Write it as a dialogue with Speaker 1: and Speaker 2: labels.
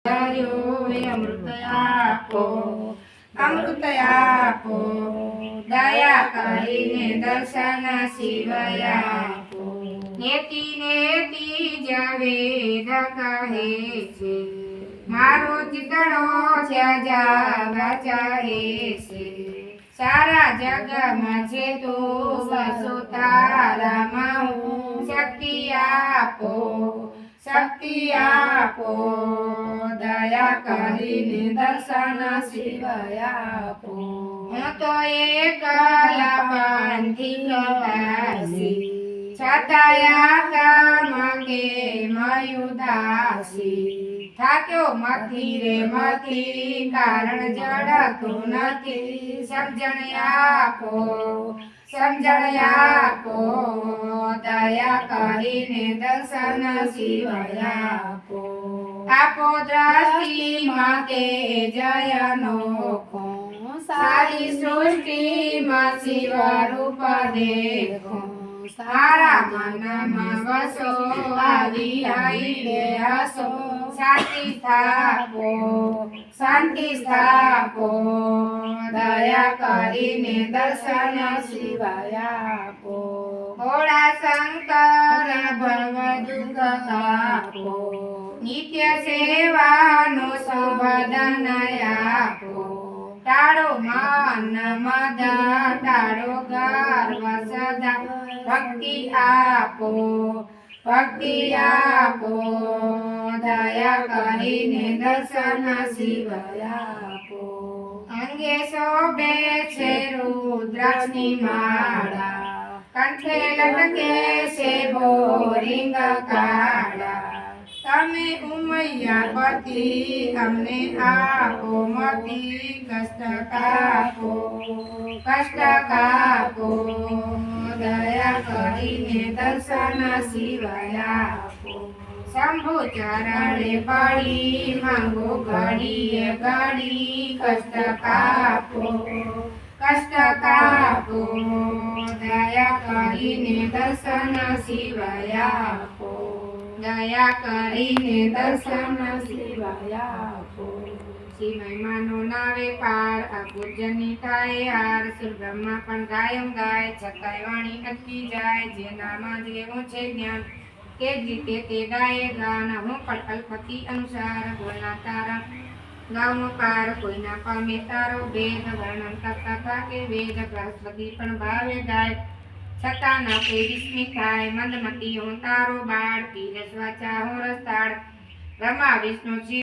Speaker 1: અમૃત આપો, અમૃત આપો, દયા કરીને દર્શન શિવય આપો. નેતિ નેતિ જવેદ કહે છે, મારો ચિતડો જવા ચાહે છે. સારા જગમાં છે તો બસો તારામાં હું, શક્તિ આપો, શક્તિ આપો, દયા કરીને દર્શન શિવય આપો. હું તો એકલા પાંથી પ્રવાસી, છતાયા કામ કે મયુદાસી. થાક્યો મથી રે મથી, કારણ જડતું નથી. સમજણ આપો, સમજણ આપો, દયા કરીને દર્શન શિવય આપો. આપો દ્રષ્ટિમાં તેજય નોખો, સારી સૃષ્ટિમાં શિવ રૂપ દેખો. સારા મનમાં વસો, આવી આવીને હસો. શાંતિ સ્થાપો, શાંતિ સ્થાપો, દયા કરીને દર્શન શિવય આપો. ભોળા શંકર ભવ દુઃખ કાપો, નિત્ય સેવાનો સૌબધન આપો. ટાળો માન મદ, ટાળો ગર્વ સદા. ભક્તિ આપો, ભક્તિ આપો, દયા કરીને દર્શન શિવય આપો. અંગે શોભે છે રુદ્રાક્ષની માળા, કંઠે લટકે છે બોરિંગ કાળા. તમે ઉમૈયાપતિ અમને આપો મતી, કષ્ટ કાપો, કષ્ટ કાપો, દયા કરીને દર્શન શિવય આપો. શંભુ ચરણે પડી માંગો ઘડીએ ઘડી, કષ્ટ કાપો, કષ્ટ કાપો, દયા કરીને દર્શન શિવય આપો. દયા કરીને દર્શન શિવય આપો. શ્રી મહિમાનો નાવે પાર, આ પૂજ્યની થાય હાર. સુરબ્રહ્મા પણ ગાયમ ગાય, છતાંય વાણી અટકી જાય. જેનામાં જેવું છે જ્ઞાન, તે જ રીતે તે ગાય ગાન. હું પણ અલ્પતિ અનુસાર બોલના તારા ગાઉનો પાર. કોઈના પામે તારો ભેદ, વર્ણન કરતા થાકે વેદ. બૃહસ્પતિ પણ ભાવે ગાય, છતાં ના કોઈ વિસ્મી થાય. મંદમતી હું તારો બાળ, પીરસ વાચા હું રસાળ. બ્રહ્મા વિષ્ણુ શિવ